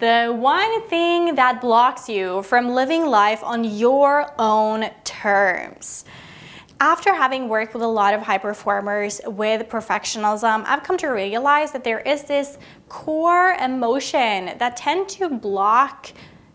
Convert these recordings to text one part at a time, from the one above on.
The one thing that blocks you from living life on your own terms. After having worked with a lot of high performers with perfectionism, I've come to realize that there is this core emotion that tends to block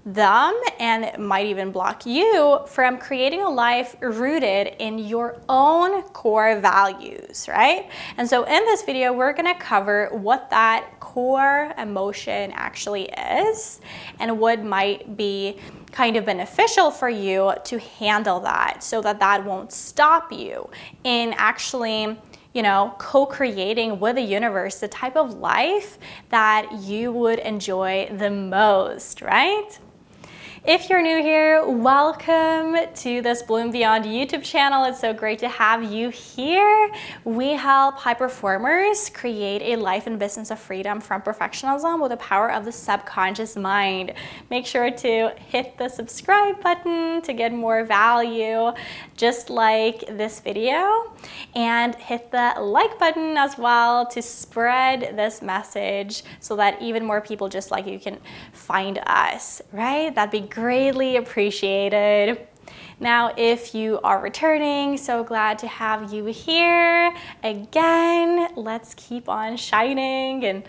them and might even block you from creating a life rooted in your own core values, right? And so in this video, we're gonna cover what that core emotion actually is and what might be kind of beneficial for you to handle that so that that won't stop you in actually co-creating with the universe the type of life that you would enjoy the most, right? If you're new here, welcome to this Bloom Beyond YouTube channel. It's so great to have you here. We help high performers create a life and business of freedom from perfectionism with the power of the subconscious mind. Make sure to hit the subscribe button to get more value, just like this video, and hit the like button as well to spread this message so that even more people just like you can find us, right? That'd be greatly appreciated. Now, if you are returning, so glad to have you here again. Let's keep on shining and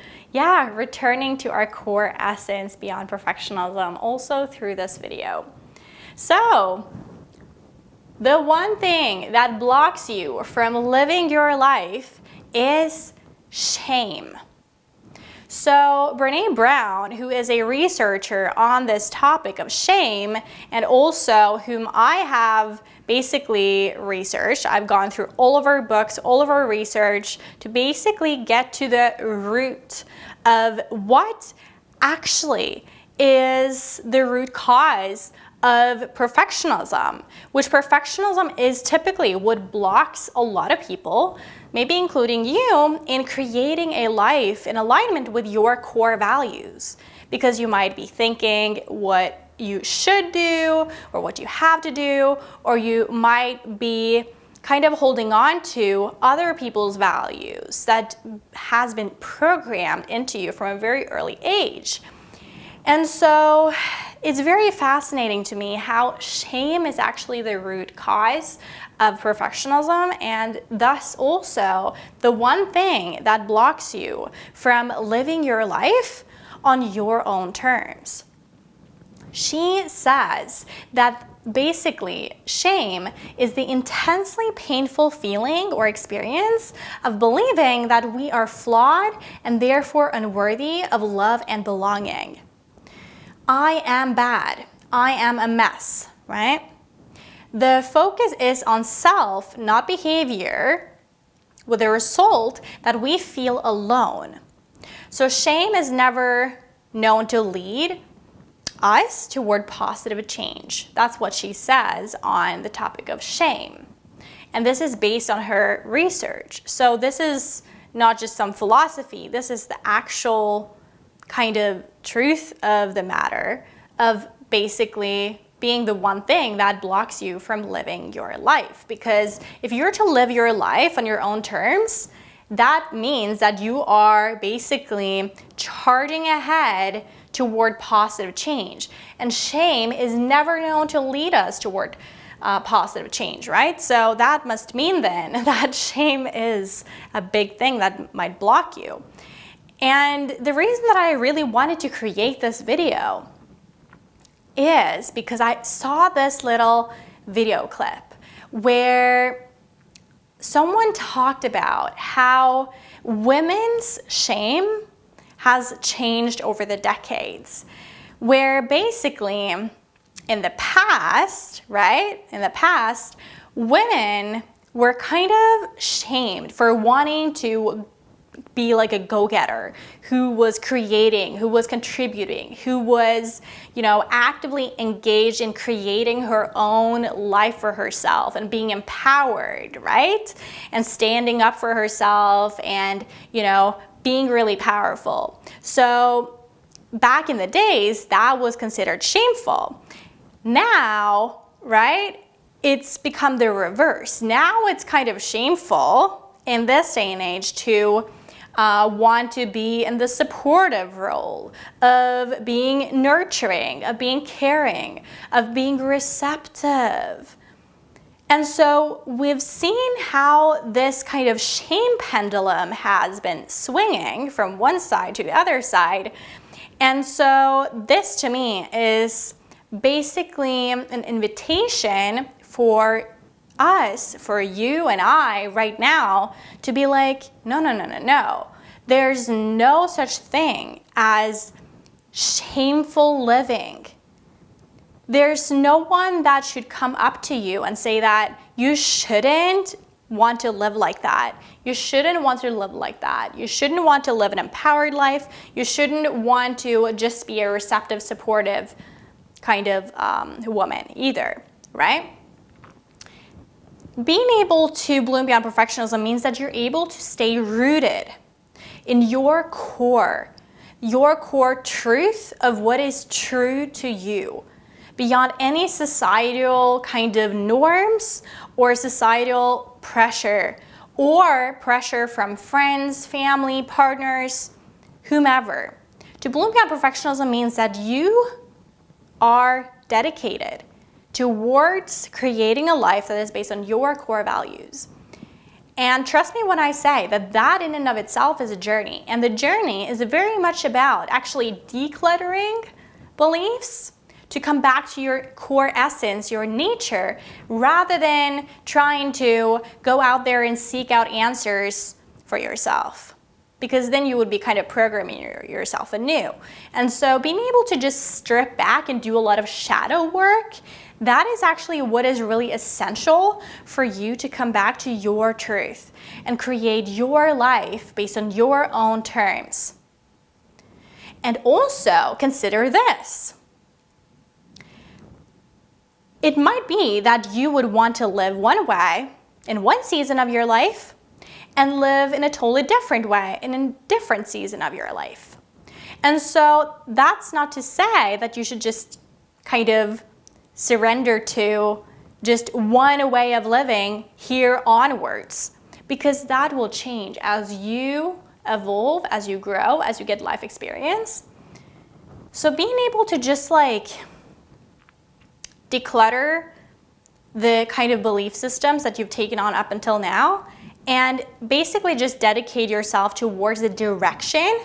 returning to our core essence beyond perfectionism also through this video. So, the one thing that blocks you from living your life is shame. So Brené Brown, who is a researcher on this topic of shame and also whom I have basically researched, I've gone through all of her books, all of her research to basically get to the root of what actually is the root cause of perfectionism, which perfectionism is typically what blocks a lot of people, maybe including you, in creating a life in alignment with your core values. Because you might be thinking what you should do or what you have to do, or you might be kind of holding on to other people's values that has been programmed into you from a very early age. And so it's very fascinating to me how shame is actually the root cause of perfectionism and thus also the one thing that blocks you from living your life on your own terms. She says that basically shame is the intensely painful feeling or experience of believing that we are flawed and therefore unworthy of love and belonging. I am bad. I am a mess, right? The focus is on self, not behavior, with the result that we feel alone. So shame is never known to lead us toward positive change. That's what she says on the topic of shame. And this is based on her research. So this is not just some philosophy. This is the actual kind of truth of the matter of basically being the one thing that blocks you from living your life. Because if you're to live your life on your own terms, that means that you are basically charging ahead toward positive change. And shame is never known to lead us toward positive change, right? So that must mean then that shame is a big thing that might block you. And the reason that I really wanted to create this video is because I saw this little video clip where someone talked about how women's shame has changed over the decades, where basically in the past, right, women were kind of shamed for wanting to be like a go-getter who was creating, who was contributing, who was, actively engaged in creating her own life for herself and being empowered, right? And standing up for herself and, being really powerful. So back in the days, that was considered shameful. Now, right, it's become the reverse. Now it's kind of shameful in this day and age to want to be in the supportive role of being nurturing, of being caring, of being receptive. And so we've seen how this kind of shame pendulum has been swinging from one side to the other side. And so this to me is basically an invitation for us, for you and I right now, to be like, no. There's no such thing as shameful living. There's no one that should come up to you and say that you shouldn't want to live like that. You shouldn't want to live like that. You shouldn't want to live an empowered life. You shouldn't want to just be a receptive, supportive kind of woman either, right? Being able to bloom beyond perfectionism means that you're able to stay rooted in your core truth of what is true to you, beyond any societal kind of norms or societal pressure or pressure from friends, family, partners, whomever. To bloom beyond perfectionism means that you are dedicated towards creating a life that is based on your core values. And trust me when I say that that in and of itself is a journey. And the journey is very much about actually decluttering beliefs to come back to your core essence, your nature, rather than trying to go out there and seek out answers for yourself. Because then you would be kind of programming yourself anew. And so being able to just strip back and do a lot of shadow work, that is actually what is really essential for you to come back to your truth and create your life based on your own terms. And also consider this. It might be that you would want to live one way in one season of your life and live in a totally different way in a different season of your life. And so that's not to say that you should just kind of surrender to just one way of living here onwards, because that will change as you evolve, as you grow, as you get life experience. So being able to just like declutter the kind of belief systems that you've taken on up until now and basically just dedicate yourself towards the direction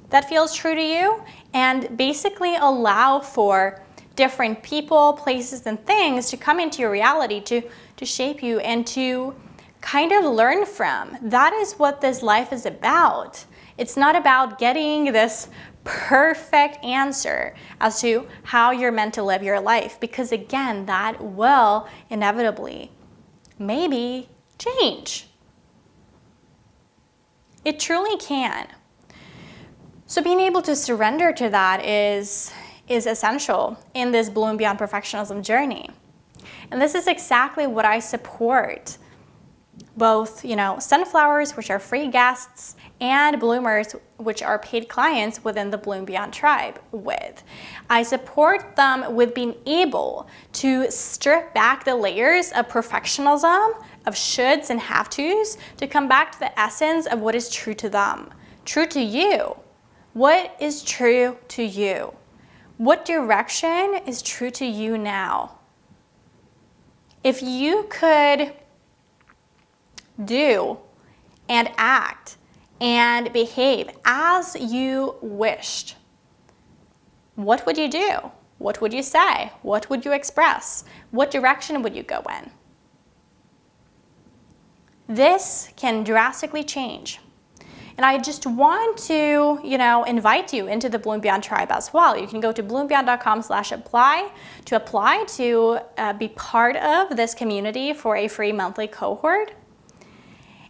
that feels true to you and basically allow for different people, places, and things to come into your reality to shape you and to kind of learn from. That is what this life is about. It's not about getting this perfect answer as to how you're meant to live your life, because again, that will inevitably maybe change. It truly can. So being able to surrender to that is essential in this bloom beyond perfectionism journey. And this is exactly what I support both, sunflowers, which are free guests, and bloomers, which are paid clients within the Bloom Beyond tribe with. I support them with being able to strip back the layers of perfectionism, of shoulds and have-tos, to come back to the essence of what is true to them, true to you. What is true to you? What direction is true to you now? If you could do and act and behave as you wished, what would you do? What would you say? What would you express? What direction would you go in? This can drastically change. And I just want to, invite you into the Bloom Beyond tribe as well. You can go to bloombeyond.com/apply to apply to be part of this community for a free monthly cohort.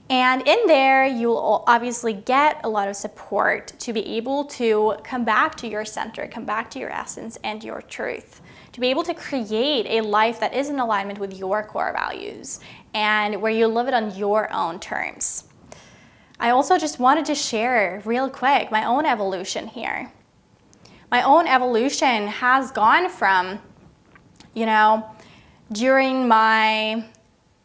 And in there, you'll obviously get a lot of support to be able to come back to your center, come back to your essence and your truth, to be able to create a life that is in alignment with your core values and where you live it on your own terms. I also just wanted to share real quick my own evolution here. My own evolution has gone from, during my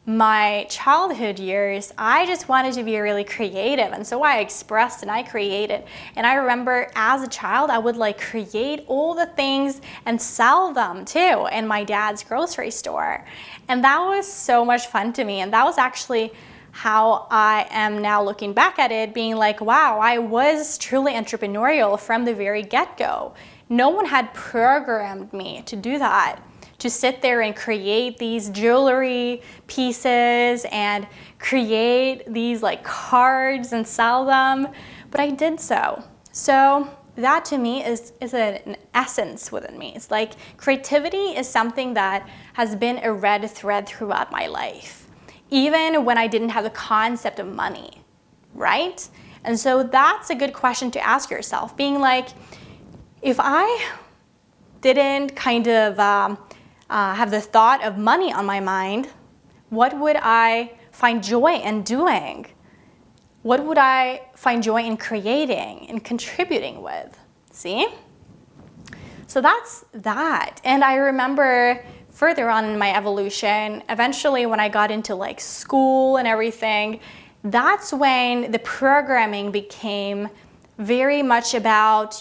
my childhood years, I just wanted to be really creative. And so I expressed and I created. And I remember as a child, I would like create all the things and sell them too in my dad's grocery store. And that was so much fun to me. And that was actually how I am now looking back at it, being like, wow, I was truly entrepreneurial from the very get-go. No one had programmed me to do that, to sit there and create these jewelry pieces and create these like cards and sell them, but I did so. So that to me is an essence within me. It's like creativity is something that has been a red thread throughout my life, even when I didn't have the concept of money, right? And so that's a good question to ask yourself, being like, if I didn't kind of have the thought of money on my mind, what would I find joy in doing? What would I find joy in creating and contributing with? See? So that's that. And I remember further on in my evolution, eventually when I got into like school and everything, that's when the programming became very much about,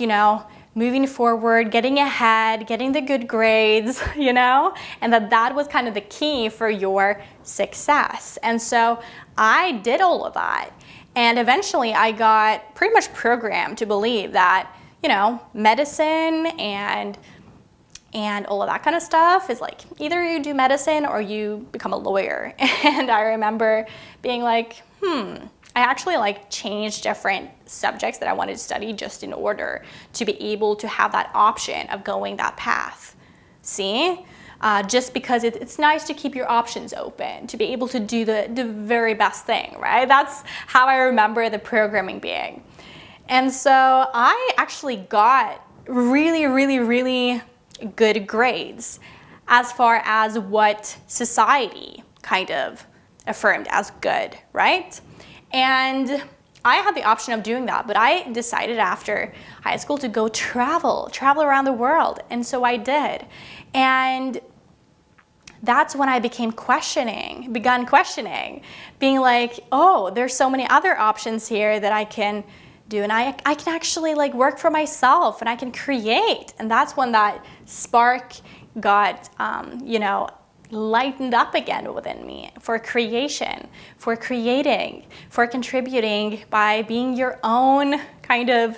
moving forward, getting ahead, getting the good grades, and that was kind of the key for your success. And so I did all of that. And eventually I got pretty much programmed to believe that, medicine and all of that kind of stuff is like, either you do medicine or you become a lawyer. And I remember being like, I actually like changed different subjects that I wanted to study just in order to be able to have that option of going that path. See? Just because it's nice to keep your options open, to be able to do the very best thing, right? That's how I remember the programming being. And so I actually got really, really, really good grades as far as what society kind of affirmed as good, right? And I had the option of doing that, but I decided after high school to go travel around the world. And so I did. And that's when I began questioning, being like, oh, there's so many other options here that I can do. And I can actually like work for myself and I can create. And that's when that spark got, lightened up again within me for creation, for creating, for contributing by being your own kind of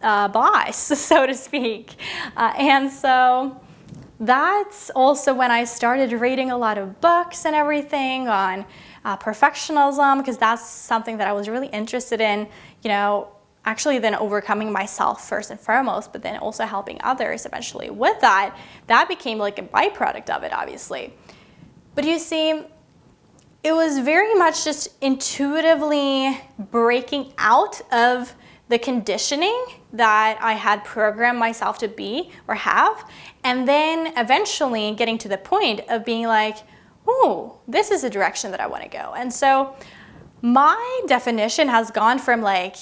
boss, so to speak. And so that's also when I started reading a lot of books and everything on perfectionism, because that's something that I was really interested in, actually then overcoming myself first and foremost, but then also helping others eventually with that. That became like a byproduct of it, obviously. But you see, it was very much just intuitively breaking out of the conditioning that I had programmed myself to be or have, and then eventually getting to the point of being like, oh, this is the direction that I want to go. And so my definition has gone from like,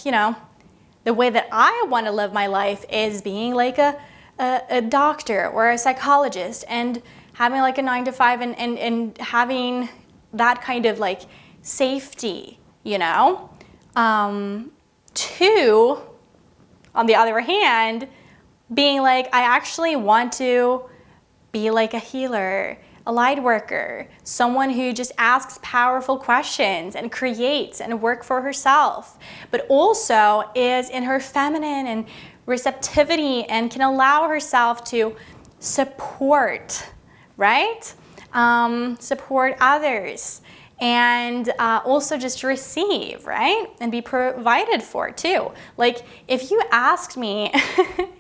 the way that I want to live my life is being like a doctor or a psychologist and having like a 9-to-5 and having that kind of like safety, to, on the other hand, being like, I actually want to be like a healer, a light worker, someone who just asks powerful questions and creates and work for herself, but also is in her feminine and receptivity and can allow herself to support, right? Support others and also just receive, right? And be provided for too. Like if you asked me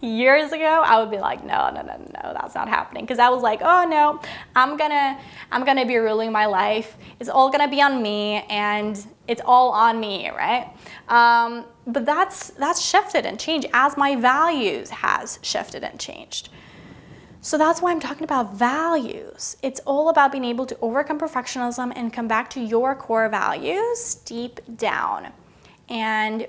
years ago, I would be like, no, that's not happening. Because I was like, oh no, I'm gonna be ruling my life. It's all gonna be on me and it's all on me, right? But that's shifted and changed as my values has shifted and changed. So that's why I'm talking about values. It's all about being able to overcome perfectionism and come back to your core values deep down. And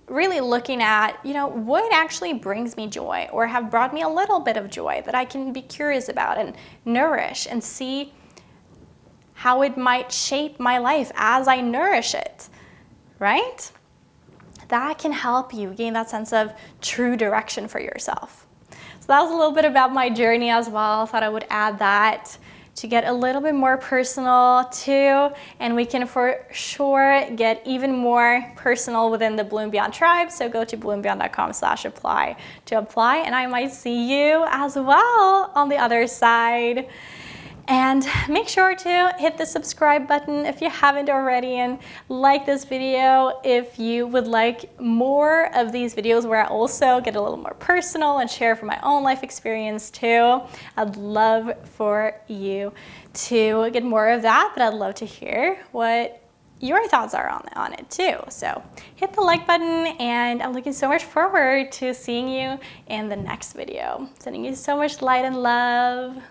really looking at, what actually brings me joy or have brought me a little bit of joy that I can be curious about and nourish and see how it might shape my life as I nourish it, right? That can help you gain that sense of true direction for yourself. So that was a little bit about my journey as well. I thought I would add that to get a little bit more personal too, and we can for sure get even more personal within the Bloom Beyond tribe. So go to bloombeyond.com/apply to apply, and I might see you as well on the other side. And make sure to hit the subscribe button if you haven't already, and like this video if you would like more of these videos where I also get a little more personal and share from my own life experience too. I'd love for you to get more of that, but I'd love to hear what your thoughts are on it too. So hit the like button, and I'm looking so much forward to seeing you in the next video. Sending you so much light and love.